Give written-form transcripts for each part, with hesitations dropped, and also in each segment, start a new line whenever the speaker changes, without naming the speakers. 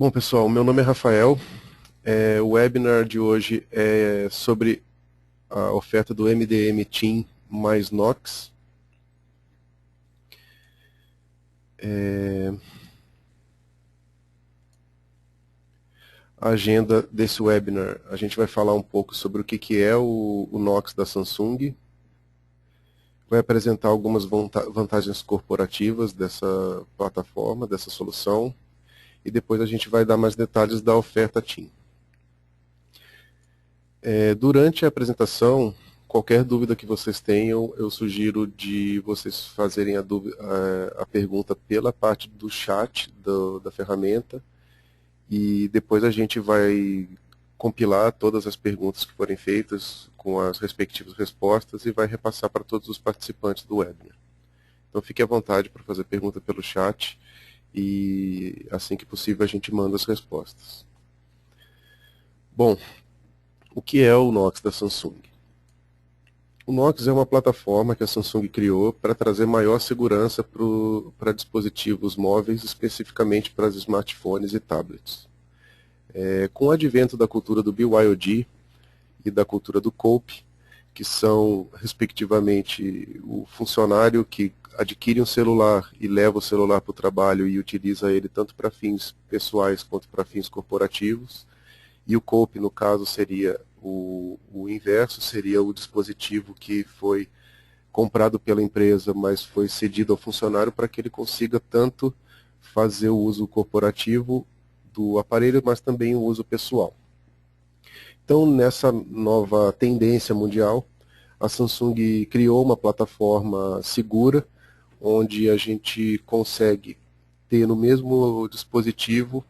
Bom, pessoal, meu nome é Rafael. O webinar de hoje é sobre a oferta do MDM Team mais Knox. A agenda desse webinar, a gente vai falar um pouco sobre o que é o Knox da Samsung, vai apresentar algumas vantagens corporativas dessa plataforma, dessa solução, e depois a gente vai dar mais detalhes da oferta Team. Durante a apresentação, qualquer dúvida que vocês tenham, eu sugiro de vocês fazerem a pergunta pela parte do chat da ferramenta e depois a gente vai compilar todas as perguntas que forem feitas com as respectivas respostas e vai repassar para todos os participantes do webinar. Então fique à vontade para fazer pergunta pelo chat e assim que possível a gente manda as respostas. Bom, o que é o Knox da Samsung? O Knox é uma plataforma que a Samsung criou para trazer maior segurança para dispositivos móveis, especificamente para os smartphones e tablets. Com o advento da cultura do BYOD e da cultura do COAP, que são, respectivamente, o funcionário que adquire um celular e leva o celular para o trabalho e utiliza ele tanto para fins pessoais quanto para fins corporativos, e o COAP, no caso, seria o inverso, seria o dispositivo que foi comprado pela empresa, mas foi cedido ao funcionário para que ele consiga tanto fazer o uso corporativo do aparelho, mas também o uso pessoal. Então, nessa nova tendência mundial, a Samsung criou uma plataforma segura, onde a gente consegue ter no mesmo dispositivo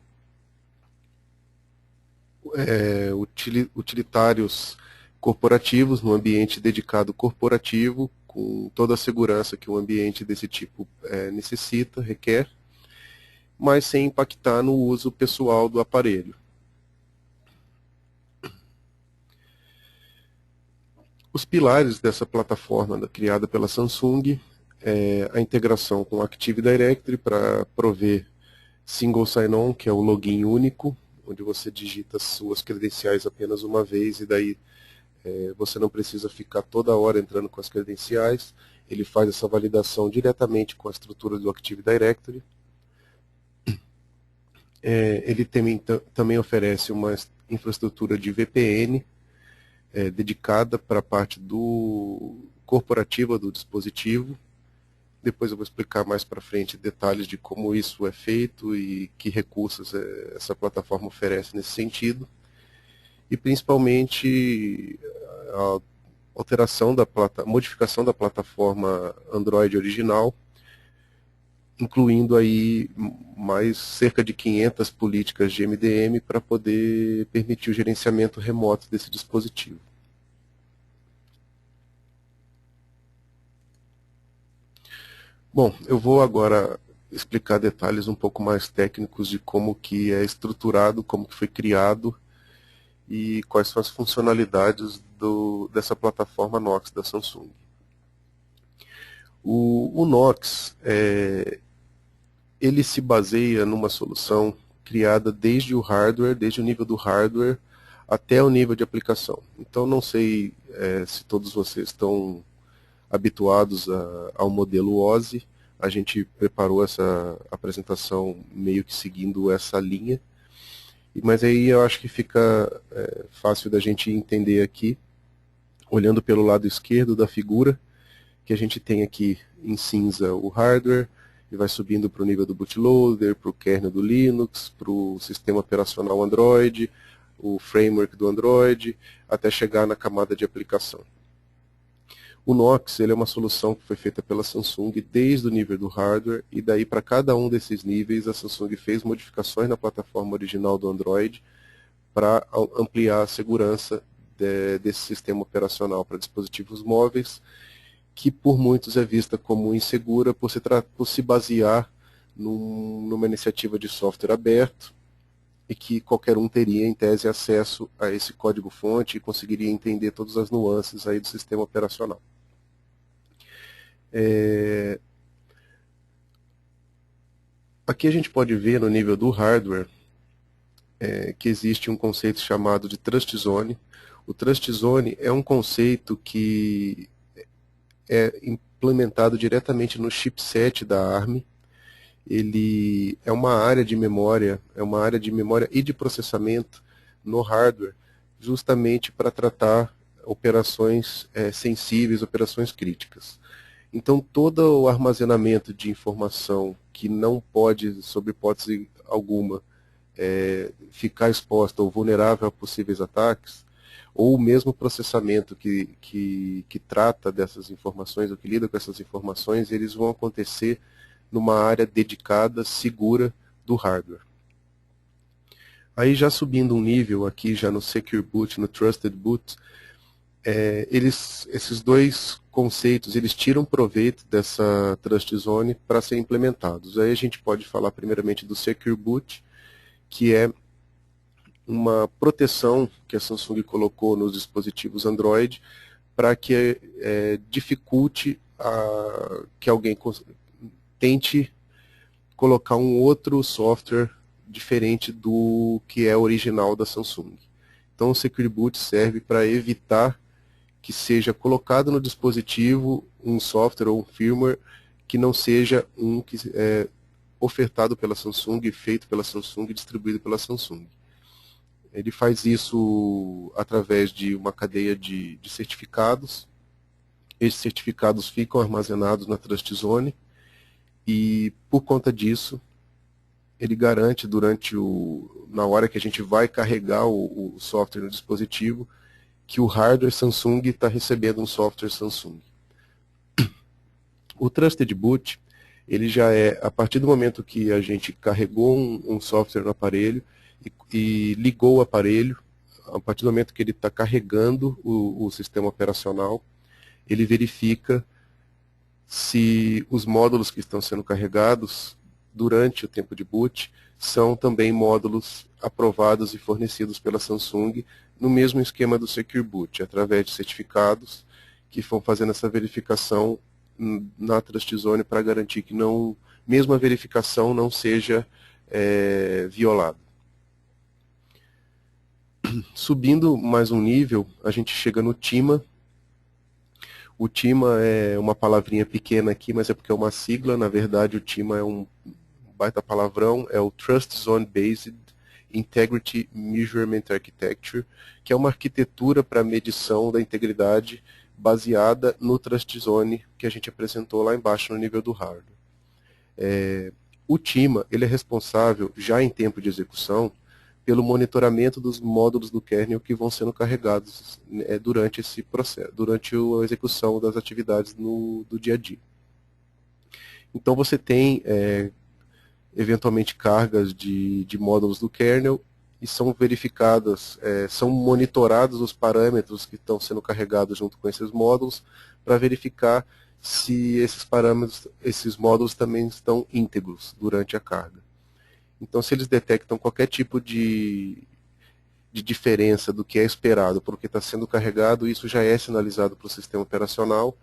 utilitários corporativos, no ambiente dedicado corporativo, com toda a segurança que um ambiente desse tipo necessita, requer, mas sem impactar no uso pessoal do aparelho. Os pilares dessa plataforma criada pela Samsung é a integração com o Active Directory para prover Single Sign-On, que é o login único, onde você digita suas credenciais apenas uma vez e daí você não precisa ficar toda hora entrando com as credenciais. Ele faz essa validação diretamente com a estrutura do Active Directory. Ele também oferece uma infraestrutura de VPN dedicada para a parte corporativa do dispositivo. Depois eu vou explicar mais para frente detalhes de como isso é feito e que recursos essa plataforma oferece nesse sentido. E principalmente a modificação da plataforma Android original, incluindo aí mais cerca de 500 políticas de MDM para poder permitir o gerenciamento remoto desse dispositivo. Bom, eu vou agora explicar detalhes um pouco mais técnicos de como que é estruturado, como que foi criado e quais são as funcionalidades dessa plataforma Knox da Samsung. O Knox, ele se baseia numa solução criada desde o hardware, desde o nível do hardware até o nível de aplicação. Então não sei se todos vocês estão habituados ao modelo OSI. A gente preparou essa apresentação meio que seguindo essa linha, mas aí eu acho que fica fácil da gente entender aqui, olhando pelo lado esquerdo da figura, que a gente tem aqui em cinza o hardware, e vai subindo para o nível do bootloader, para o kernel do Linux, para o sistema operacional Android, o framework do Android, até chegar na camada de aplicação. O Knox ele é uma solução que foi feita pela Samsung desde o nível do hardware, e daí para cada um desses níveis a Samsung fez modificações na plataforma original do Android para ampliar a segurança desse sistema operacional para dispositivos móveis, que por muitos é vista como insegura por se basear numa iniciativa de software aberto e que qualquer um teria, em tese, acesso a esse código-fonte e conseguiria entender todas as nuances aí do sistema operacional. Aqui a gente pode ver no nível do hardware que existe um conceito chamado de Trust Zone. O Trust Zone é um conceito que é implementado diretamente no chipset da ARM. Ele é uma área de memória, e de processamento no hardware, justamente para tratar operações sensíveis, operações críticas. Então, todo o armazenamento de informação que não pode, sob hipótese alguma, ficar exposta ou vulnerável a possíveis ataques, ou o mesmo processamento que trata dessas informações, ou que lida com essas informações, eles vão acontecer numa área dedicada, segura do hardware. Aí já subindo um nível aqui, já no Secure Boot, no Trusted Boot, esses dois conceitos, eles tiram proveito dessa Trust Zone para serem implementados. Aí a gente pode falar primeiramente do Secure Boot, que é uma proteção que a Samsung colocou nos dispositivos Android para que dificulte que alguém tente colocar um outro software diferente do que é original da Samsung. Então o Secure Boot serve para evitar que seja colocado no dispositivo um software ou um firmware que não seja um que é ofertado pela Samsung, feito pela Samsung e distribuído pela Samsung. Ele faz isso através de uma cadeia de certificados. Esses certificados ficam armazenados na Trust Zone e, por conta disso, ele garante na hora que a gente vai carregar o software no dispositivo, que o hardware Samsung está recebendo um software Samsung. O Trusted Boot, ele já a partir do momento que a gente carregou um software no aparelho e ligou o aparelho, a partir do momento que ele está carregando o sistema operacional, ele verifica se os módulos que estão sendo carregados durante o tempo de boot são também módulos aprovados e fornecidos pela Samsung no mesmo esquema do Secure Boot, através de certificados que vão fazendo essa verificação na Trust Zone para garantir que mesmo a verificação não seja violada. Subindo mais um nível, a gente chega no TIMA. O TIMA é uma palavrinha pequena aqui, mas é porque é uma sigla. Na verdade, o TIMA é um baita palavrão, é o Trust Zone Based Integrity Measurement Architecture, que é uma arquitetura para medição da integridade baseada no Trust Zone que a gente apresentou lá embaixo no nível do hardware. O TIMA ele é responsável, já em tempo de execução, pelo monitoramento dos módulos do kernel que vão sendo carregados durante esse processo, durante a execução das atividades do dia a dia. Então você tem eventualmente cargas de módulos do kernel e são verificadas, são monitorados os parâmetros que estão sendo carregados junto com esses módulos para verificar se esses módulos também estão íntegros durante a carga. Então, se eles detectam qualquer tipo de diferença do que é esperado para o que está sendo carregado, isso já é sinalizado para o sistema operacional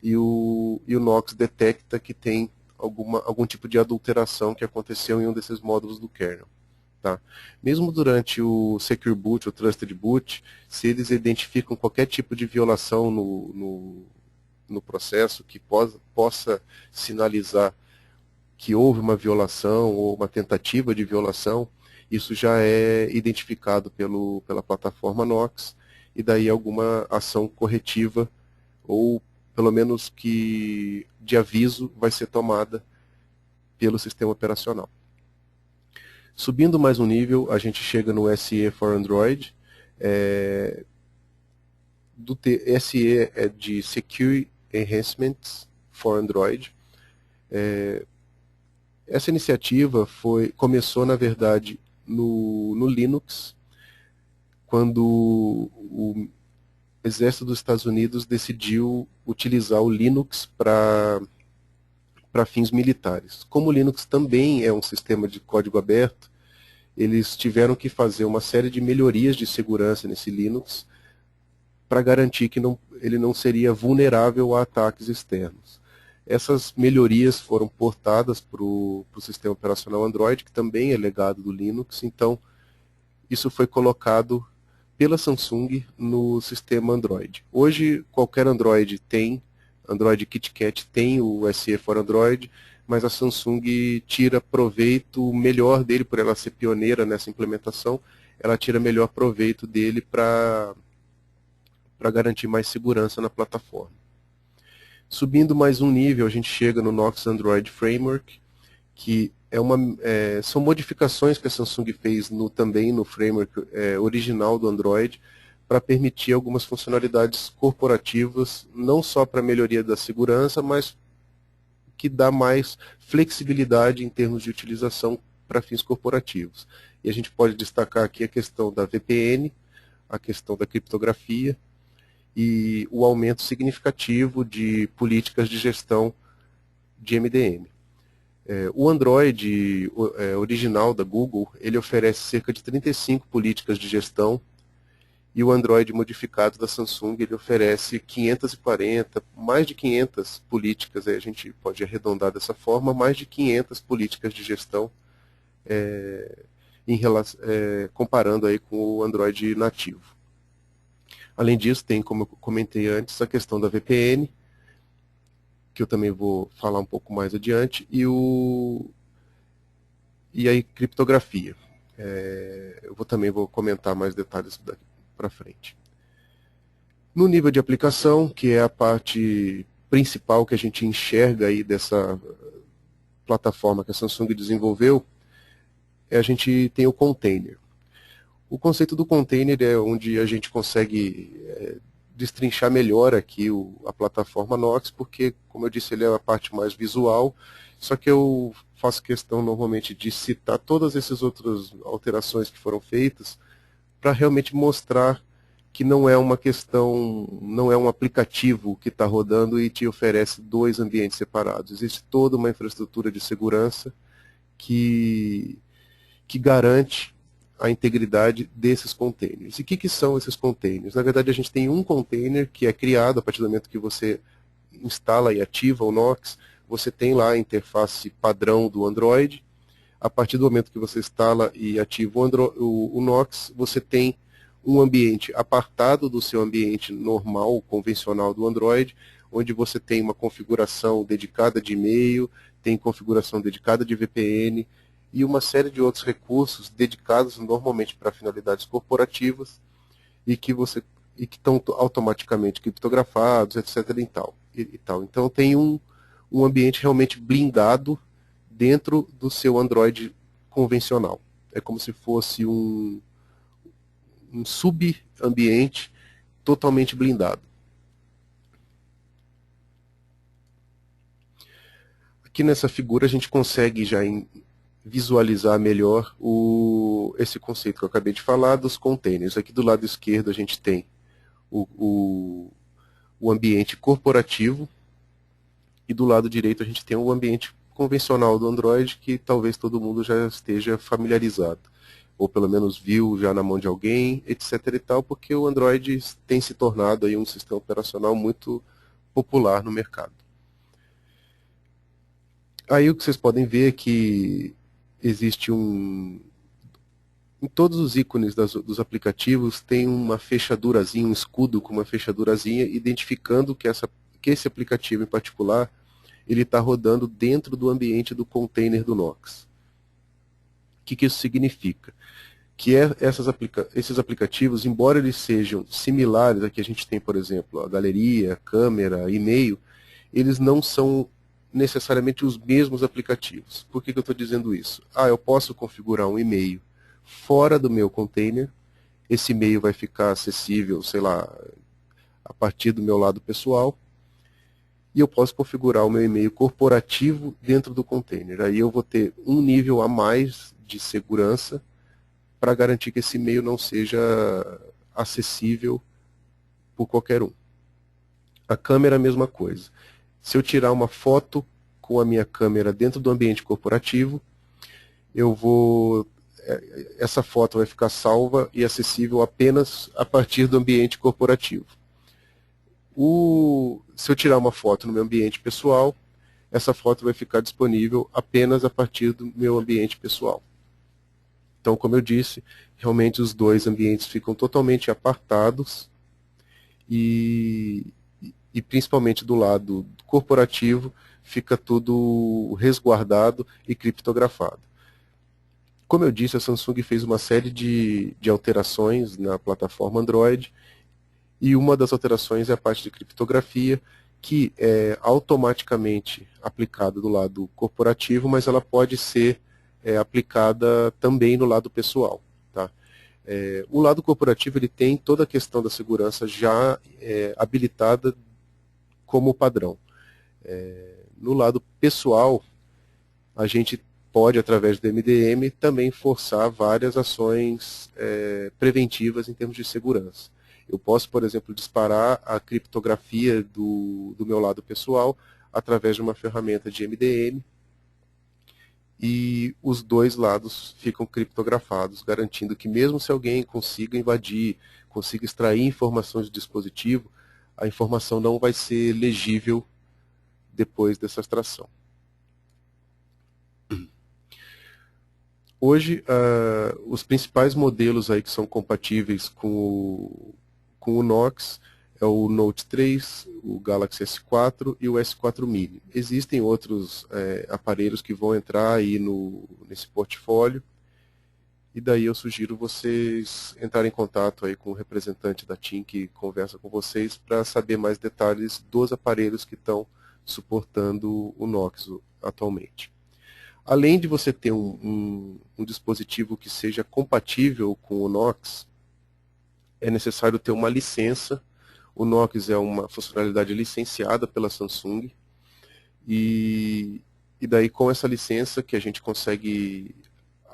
e o Knox detecta que tem algum tipo de adulteração que aconteceu em um desses módulos do kernel. Tá? Mesmo durante o Secure Boot, o Trusted Boot, se eles identificam qualquer tipo de violação no processo que possa sinalizar que houve uma violação ou uma tentativa de violação, isso já é identificado pela plataforma Knox, e daí alguma ação corretiva, ou pelo menos que de aviso, vai ser tomada pelo sistema operacional. Subindo mais um nível, a gente chega no SE for Android. SE é de Secure Enhancements for Android. Essa iniciativa começou, na verdade, no Linux, quando o Exército dos Estados Unidos decidiu utilizar o Linux para fins militares. Como o Linux também é um sistema de código aberto, eles tiveram que fazer uma série de melhorias de segurança nesse Linux para garantir que ele não seria vulnerável a ataques externos. Essas melhorias foram portadas para o sistema operacional Android, que também é legado do Linux. Então, isso foi colocado pela Samsung no sistema Android. Hoje, qualquer Android KitKat tem o SE for Android, mas a Samsung tira proveito melhor dele, por ela ser pioneira nessa implementação, ela tira melhor proveito dele para garantir mais segurança na plataforma. Subindo mais um nível, a gente chega no Knox Android Framework, que são modificações que a Samsung fez também no framework original do Android, para permitir algumas funcionalidades corporativas, não só para melhoria da segurança, mas que dá mais flexibilidade em termos de utilização para fins corporativos. E a gente pode destacar aqui a questão da VPN, a questão da criptografia e o aumento significativo de políticas de gestão de MDM. O Android original da Google, ele oferece cerca de 35 políticas de gestão, e o Android modificado da Samsung, ele oferece 540, mais de 500 políticas, a gente pode arredondar dessa forma, mais de 500 políticas de gestão, comparando aí com o Android nativo. Além disso, tem, como eu comentei antes, a questão da VPN, que eu também vou falar um pouco mais adiante, e a criptografia. Eu também vou comentar mais detalhes daqui para frente. No nível de aplicação, que é a parte principal que a gente enxerga aí dessa plataforma que a Samsung desenvolveu, a gente tem o container. O conceito do container é onde a gente consegue destrinchar melhor aqui a plataforma Knox, porque, como eu disse, ele é a parte mais visual, só que eu faço questão normalmente de citar todas essas outras alterações que foram feitas, para realmente mostrar que não é uma questão, não é um aplicativo que está rodando e te oferece dois ambientes separados. Existe toda uma infraestrutura de segurança que garante a integridade desses containers. E o que são esses containers? Na verdade, a gente tem um container que é criado a partir do momento que você instala e ativa o Knox, você tem lá a interface padrão do Android. A partir do momento que você instala e ativa o Knox, você tem um ambiente apartado do seu ambiente normal, convencional do Android, onde você tem uma configuração dedicada de e-mail, tem configuração dedicada de VPN e uma série de outros recursos dedicados normalmente para finalidades corporativas e que estão automaticamente criptografados, etc. e tal. Então tem um ambiente realmente blindado dentro do seu Android convencional. É como se fosse um subambiente totalmente blindado. Aqui nessa figura a gente consegue já visualizar melhor esse conceito que eu acabei de falar dos containers. Aqui do lado esquerdo a gente tem o ambiente corporativo e do lado direito a gente tem o ambiente convencional do Android, que talvez todo mundo já esteja familiarizado, ou pelo menos viu já na mão de alguém, etc. e tal, porque o Android tem se tornado aí um sistema operacional muito popular no mercado. Aí o que vocês podem ver é que existe em todos os ícones dos aplicativos tem uma fechadurazinha, um escudo com uma fechadurazinha, identificando que esse aplicativo em particular ele está rodando dentro do ambiente do container do Knox. O que isso significa? Que esses aplicativos, embora eles sejam similares a que a gente tem, por exemplo, a galeria, a câmera, e-mail, eles não são necessariamente os mesmos aplicativos. Por que eu estou dizendo isso? Eu posso configurar um e-mail fora do meu container, esse e-mail vai ficar acessível, sei lá, a partir do meu lado pessoal, e eu posso configurar o meu e-mail corporativo dentro do container. Aí eu vou ter um nível a mais de segurança para garantir que esse e-mail não seja acessível por qualquer um. A câmera é a mesma coisa. Se eu tirar uma foto com a minha câmera dentro do ambiente corporativo, essa foto vai ficar salva e acessível apenas a partir do ambiente corporativo. Se eu tirar uma foto no meu ambiente pessoal, essa foto vai ficar disponível apenas a partir do meu ambiente pessoal. Então, como eu disse, realmente os dois ambientes ficam totalmente apartados e, e principalmente do lado corporativo fica tudo resguardado e criptografado. Como eu disse, a Samsung fez uma série de alterações na plataforma Android, e uma das alterações é a parte de criptografia, que é automaticamente aplicada do lado corporativo, mas ela pode ser aplicada também no lado pessoal. Tá? O lado corporativo ele tem toda a questão da segurança já habilitada como padrão. No lado pessoal, a gente pode, através do MDM, também forçar várias ações preventivas em termos de segurança. Eu posso, por exemplo, disparar a criptografia do meu lado pessoal através de uma ferramenta de MDM e os dois lados ficam criptografados, garantindo que mesmo se alguém consiga invadir, consiga extrair informações do dispositivo, a informação não vai ser legível depois dessa extração. Hoje, os principais modelos aí que são compatíveis com o Knox é o Note 3, o Galaxy S4 e o S4 Mini. Existem outros aparelhos que vão entrar aí nesse portfólio, e daí eu sugiro vocês entrarem em contato aí com o representante da TIM que conversa com vocês para saber mais detalhes dos aparelhos que estão suportando o Knox atualmente. Além de você ter um dispositivo que seja compatível com o Knox, é necessário ter uma licença. O Knox é uma funcionalidade licenciada pela Samsung, e daí com essa licença que a gente consegue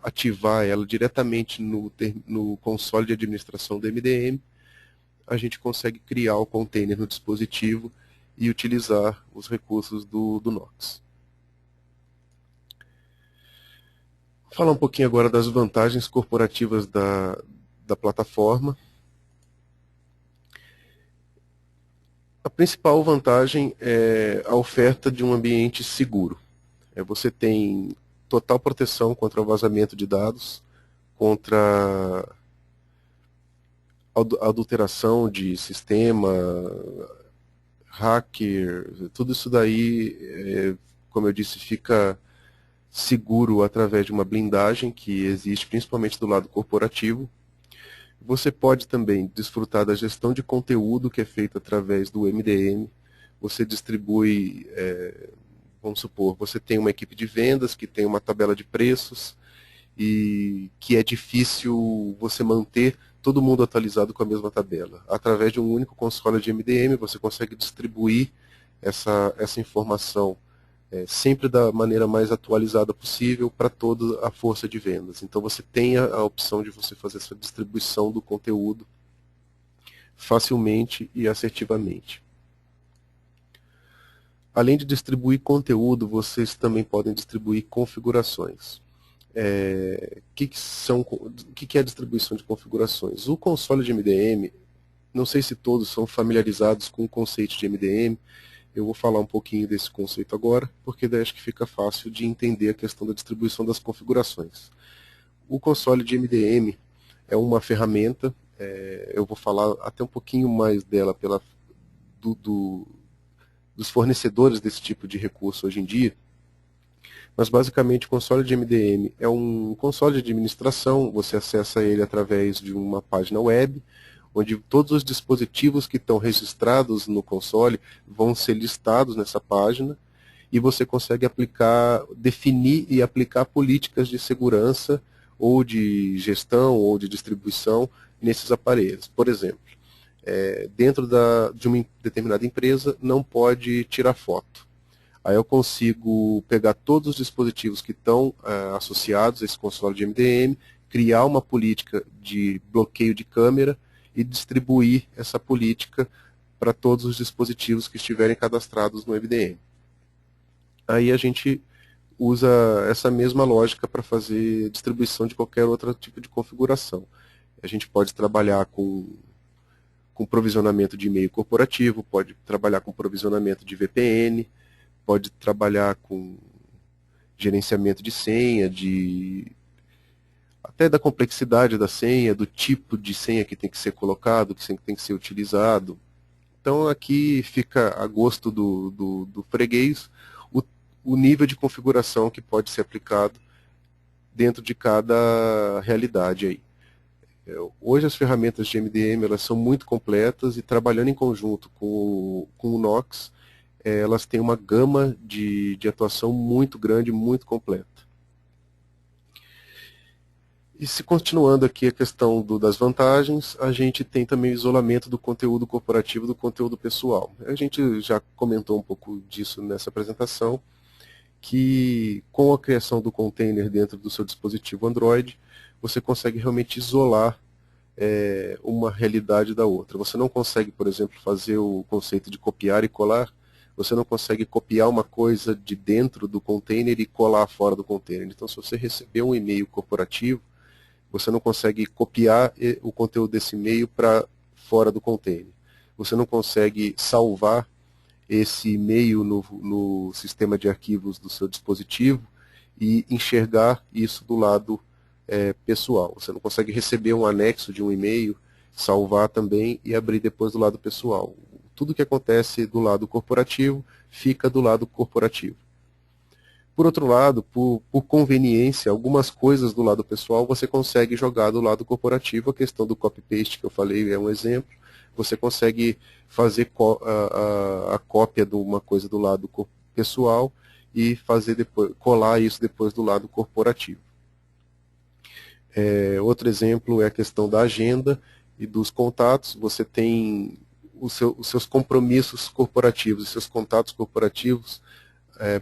ativar ela diretamente no console de administração do MDM, a gente consegue criar o container no dispositivo e utilizar os recursos do Knox. Vou falar um pouquinho agora das vantagens corporativas da plataforma. A principal vantagem é a oferta de um ambiente seguro. Você tem total proteção contra o vazamento de dados, contra adulteração de sistema, hacker, tudo isso daí, como eu disse, fica seguro através de uma blindagem que existe principalmente do lado corporativo. Você pode também desfrutar da gestão de conteúdo que é feita através do MDM. Você distribui, vamos supor, você tem uma equipe de vendas que tem uma tabela de preços e que é difícil você manter todo mundo atualizado com a mesma tabela. Através de um único console de MDM, você consegue distribuir essa informação sempre da maneira mais atualizada possível para toda a força de vendas. Então você tem a opção de você fazer essa distribuição do conteúdo facilmente e assertivamente. Além de distribuir conteúdo, vocês também podem distribuir configurações. O que é a distribuição de configurações? O console de MDM, não sei se todos são familiarizados com o conceito de MDM. Eu vou falar um pouquinho desse conceito agora, porque daí acho que fica fácil de entender a questão da distribuição das configurações. O console de MDM é uma ferramenta, eu vou falar até um pouquinho mais dela dos fornecedores desse tipo de recurso hoje em dia, mas basicamente o console de MDM é um console de administração, você acessa ele através de uma página web, onde todos os dispositivos que estão registrados no console vão ser listados nessa página, e você consegue definir e aplicar políticas de segurança, ou de gestão, ou de distribuição nesses aparelhos. Por exemplo, dentro de uma determinada empresa não pode tirar foto. Aí eu consigo pegar todos os dispositivos que estão associados a esse console de MDM, criar uma política de bloqueio de câmera e distribuir essa política para todos os dispositivos que estiverem cadastrados no MDM. Aí a gente usa essa mesma lógica para fazer distribuição de qualquer outro tipo de configuração. A gente pode trabalhar com provisionamento de e-mail corporativo, pode trabalhar com provisionamento de VPN, pode trabalhar com gerenciamento de senha, até da complexidade da senha, do tipo de senha que tem que ser colocado, que tem que ser utilizado. Então aqui fica a gosto do freguês o, o nível de configuração que pode ser aplicado dentro de cada realidade aí. Hoje as ferramentas de MDM elas são muito completas e trabalhando em conjunto com o Knox, elas têm uma gama de atuação muito grande, muito completa. E se continuando aqui a questão das vantagens, a gente tem também o isolamento do conteúdo corporativo do conteúdo pessoal. A gente já comentou um pouco disso nessa apresentação, que com a criação do container dentro do seu dispositivo Android, você consegue realmente isolar uma realidade da outra. Você não consegue, por exemplo, fazer o conceito de copiar e colar, você não consegue copiar uma coisa de dentro do container e colar fora do container. Então, se você receber um e-mail corporativo, você não consegue copiar o conteúdo desse e-mail para fora do container. Você não consegue salvar esse e-mail no sistema de arquivos do seu dispositivo e enxergar isso do lado pessoal. Você não consegue receber um anexo de um e-mail, salvar também e abrir depois do lado pessoal. Tudo que acontece do lado corporativo fica do lado corporativo. Por outro lado, por conveniência, algumas coisas do lado pessoal você consegue jogar do lado corporativo. A questão do copy-paste que eu falei é um exemplo. Você consegue fazer a cópia de uma coisa do lado pessoal e fazer depois, colar isso depois do lado corporativo. Outro exemplo é a questão da agenda e dos contatos. Você tem os seus compromissos corporativos, os seus contatos corporativos,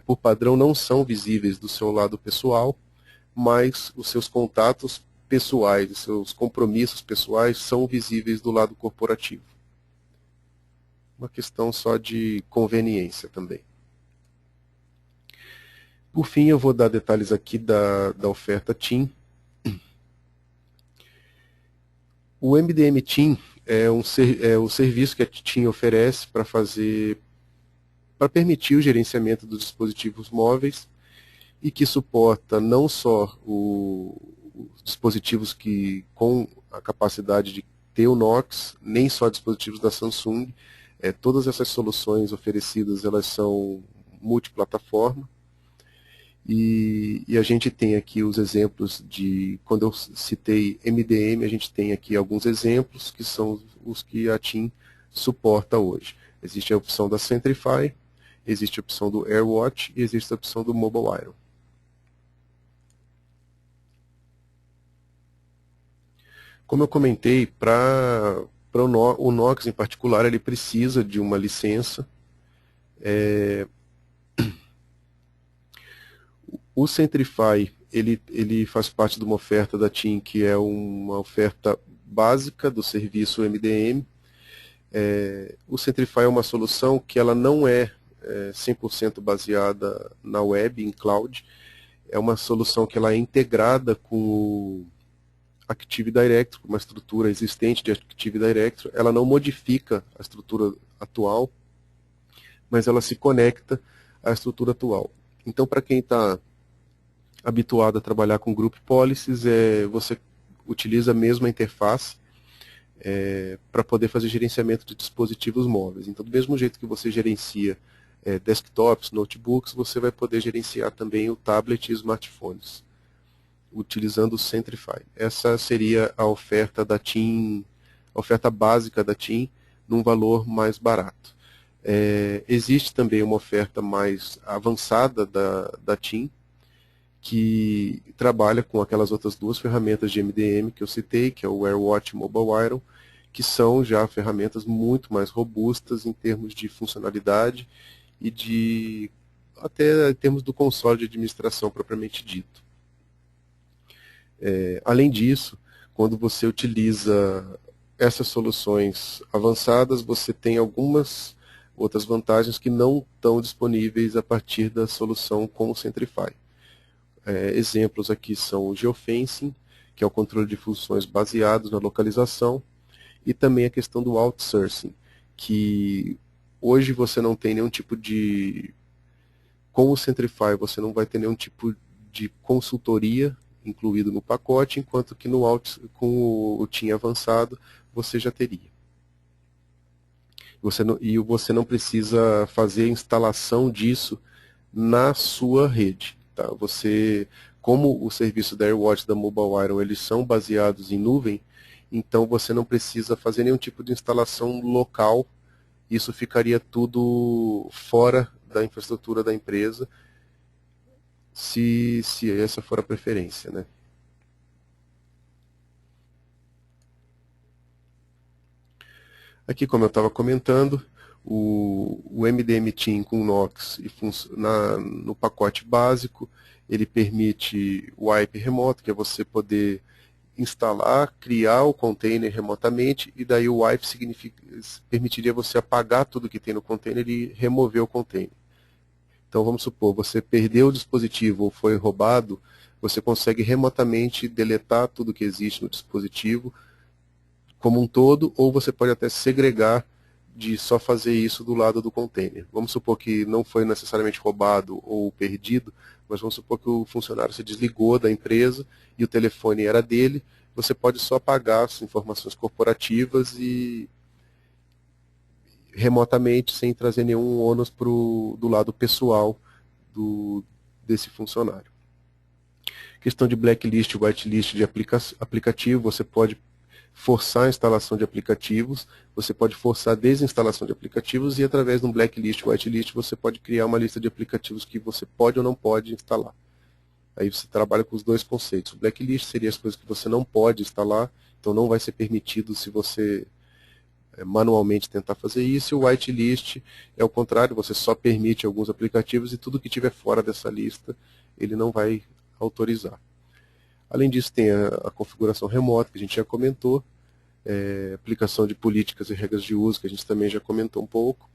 por padrão, não são visíveis do seu lado pessoal, mas os seus contatos pessoais, os seus compromissos pessoais são visíveis do lado corporativo. Uma questão só de conveniência também. Por fim, eu vou dar detalhes aqui da oferta Team. O MDM Team é o serviço que a Team oferece para permitir o gerenciamento dos dispositivos móveis e que suporta não só os dispositivos com a capacidade de ter o Knox, nem só dispositivos da Samsung. Todas essas soluções oferecidas elas são multiplataforma. E a gente tem aqui os exemplos quando eu citei MDM, a gente tem aqui alguns exemplos que são os que a TIM suporta hoje. Existe a opção da Centrify, existe a opção do AirWatch e existe a opção do Mobile Iron. Como eu comentei, para o Knox em particular, ele precisa de uma licença. O Centrify, ele faz parte de uma oferta da TIM, que é uma oferta básica do serviço MDM. O Centrify é uma solução que ela não é 100% baseada na web, em cloud. É uma solução que ela é integrada com o Active Directory, uma estrutura existente de Active Directory. Ela não modifica a estrutura atual, mas ela se conecta à estrutura atual. Então, para quem está habituado a trabalhar com Group Policies, você utiliza a mesma interface para poder fazer gerenciamento de dispositivos móveis. Então, do mesmo jeito que você gerencia desktops, notebooks, você vai poder gerenciar também o tablet e smartphones, utilizando o Centrify. Essa seria a oferta da TIM, a oferta básica da TIM, num valor mais barato. Existe também uma oferta mais avançada da TIM, que trabalha com aquelas outras duas ferramentas de MDM que eu citei, que é o AirWatch e o Mobile Iron, que são já ferramentas muito mais robustas em termos de funcionalidade e até em termos do console de administração propriamente dito. Além disso, quando você utiliza essas soluções avançadas, você tem algumas outras vantagens que não estão disponíveis a partir da solução com o Centrify. Exemplos aqui são o geofencing, que é o controle de funções baseados na localização, e também a questão do outsourcing, que hoje você não tem nenhum tipo de... Com o Centrify você não vai ter nenhum tipo de consultoria incluído no pacote, enquanto que com o TIM avançado você já teria. Você não precisa fazer a instalação disso na sua rede. Tá? Como o serviço da AirWatch e da Mobile Iron, eles são baseados em nuvem, então você não precisa fazer nenhum tipo de instalação local. Isso ficaria tudo fora da infraestrutura da empresa, se essa for a preferência, né? Aqui, como eu estava comentando, o MDM Team com Knox no pacote básico, ele permite o wipe remoto, que é você poder instalar, criar o container remotamente, e daí o wipe permitiria você apagar tudo que tem no container e remover o container. Então vamos supor, você perdeu o dispositivo ou foi roubado, você consegue remotamente deletar tudo que existe no dispositivo como um todo, ou você pode até segregar de só fazer isso do lado do container. Vamos supor que não foi necessariamente roubado ou perdido, mas vamos supor que o funcionário se desligou da empresa e o telefone era dele, você pode só apagar as informações corporativas e remotamente, sem trazer nenhum ônus do lado pessoal desse funcionário. Questão de blacklist e whitelist de aplicativo, você pode forçar a instalação de aplicativos, você pode forçar a desinstalação de aplicativos e através de um blacklist, whitelist, você pode criar uma lista de aplicativos que você pode ou não pode instalar. Aí você trabalha com os dois conceitos. O blacklist seria as coisas que você não pode instalar, então não vai ser permitido se você manualmente tentar fazer isso, e o whitelist é o contrário, você só permite alguns aplicativos e tudo que tiver fora dessa lista ele não vai autorizar. Além disso, tem a configuração remota, que a gente já comentou, aplicação de políticas e regras de uso, que a gente também já comentou um pouco,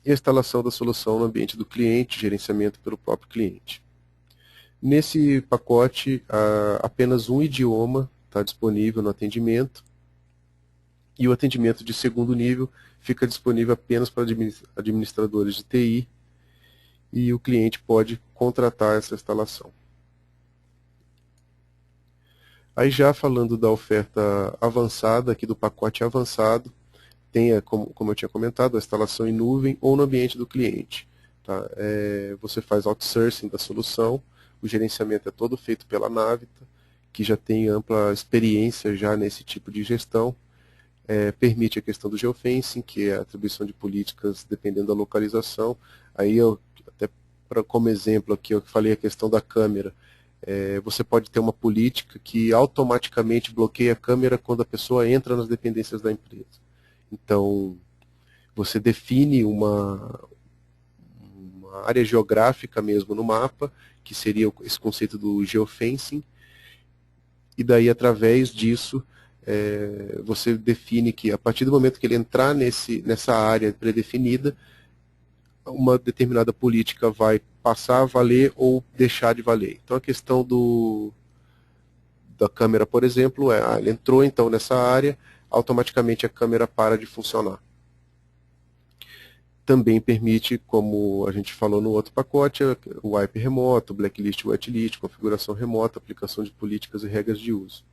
e a instalação da solução no ambiente do cliente, gerenciamento pelo próprio cliente. Nesse pacote, apenas um idioma está disponível no atendimento, e o atendimento de segundo nível fica disponível apenas para administradores de TI, e o cliente pode contratar essa instalação. Aí já falando da oferta avançada, aqui do pacote avançado, tem, como eu tinha comentado, a instalação em nuvem ou no ambiente do cliente. Tá? Você faz outsourcing da solução, o gerenciamento é todo feito pela Navita, que já tem ampla experiência já nesse tipo de gestão. Permite a questão do geofencing, que é a atribuição de políticas dependendo da localização. Aí, até como exemplo aqui, eu falei a questão da câmera. Você pode ter uma política que automaticamente bloqueia a câmera quando a pessoa entra nas dependências da empresa. Então, você define uma área geográfica mesmo no mapa, que seria esse conceito do geofencing, e daí, através disso, você define que, a partir do momento que ele entrar nessa área predefinida, uma determinada política vai passar a valer ou deixar de valer. Então, a questão da câmera, por exemplo, ele entrou então nessa área, automaticamente a câmera para de funcionar. Também permite, como a gente falou no outro pacote, o wipe remoto, blacklist e whitelist, configuração remota, aplicação de políticas e regras de uso.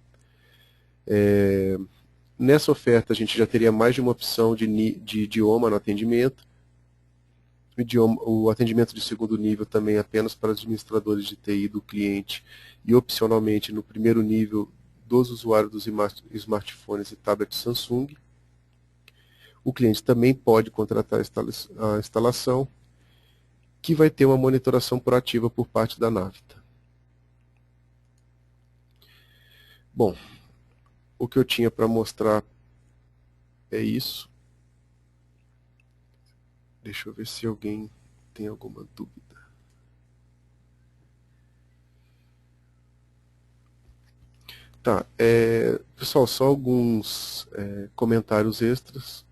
Nessa oferta, a gente já teria mais de uma opção de idioma no atendimento. O atendimento de segundo nível também é apenas para administradores de TI do cliente e, opcionalmente, no primeiro nível dos usuários dos smartphones e tablets Samsung. O cliente também pode contratar a instalação, que vai ter uma monitoração proativa por parte da Navita. Bom, o que eu tinha para mostrar é isso. Deixa eu ver se alguém tem alguma dúvida. Tá, pessoal, só alguns comentários extras.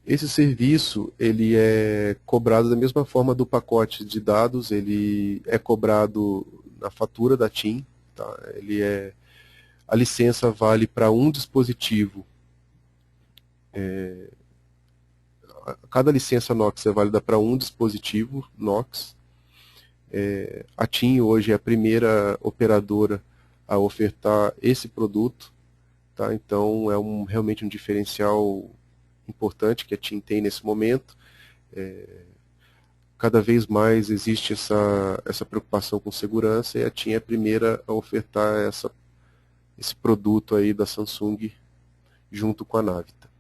Esse serviço, ele é cobrado da mesma forma do pacote de dados, ele é cobrado na fatura da TIM, tá? A licença vale para um dispositivo. Cada licença Knox é válida para um dispositivo Knox. A TIM hoje é a primeira operadora a ofertar esse produto, tá? Então realmente um diferencial importante que a TIM tem nesse momento. Cada vez mais existe essa preocupação com segurança e a TIM é a primeira a ofertar esse produto aí da Samsung junto com a Navita.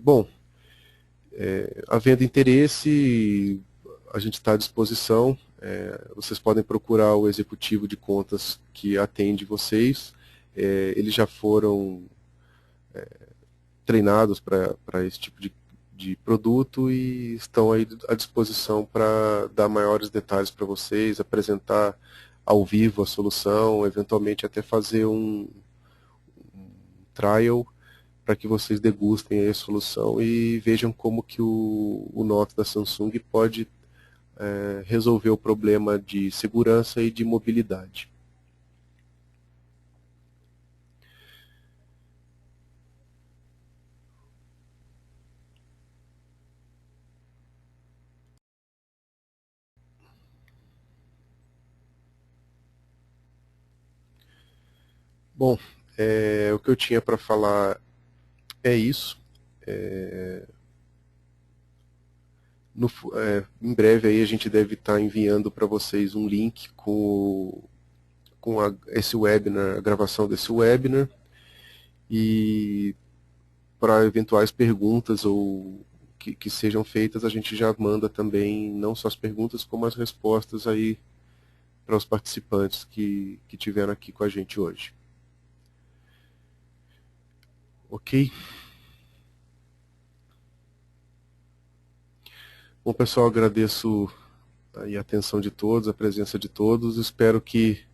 Bom, havendo interesse, a gente está à disposição. Vocês podem procurar o executivo de contas que atende vocês. Eles já foram treinados para esse tipo de produto e estão aí à disposição para dar maiores detalhes para vocês, apresentar ao vivo a solução, eventualmente até fazer um trial para que vocês degustem a solução e vejam como que o Note da Samsung pode resolver o problema de segurança e de mobilidade. Bom, o que eu tinha para falar é isso. Em breve aí a gente deve estar enviando para vocês um link com esse webinar, a gravação desse webinar, e para eventuais perguntas ou que sejam feitas, a gente já manda também não só as perguntas, como as respostas aí para os participantes que tiveram aqui com a gente hoje. Ok? Bom, pessoal, agradeço aí a atenção de todos, a presença de todos. Espero que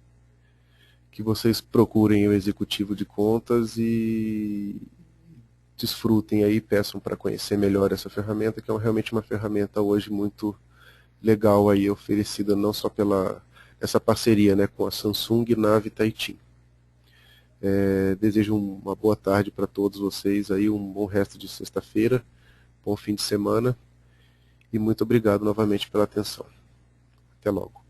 vocês procurem o executivo de contas e desfrutem aí, peçam para conhecer melhor essa ferramenta, que é realmente uma ferramenta hoje muito legal aí, oferecida não só pela essa parceria, né, com a Samsung, Navita e TIM. Desejo uma boa tarde para todos vocês aí, um bom resto de sexta-feira, bom fim de semana e muito obrigado novamente pela atenção. Até logo.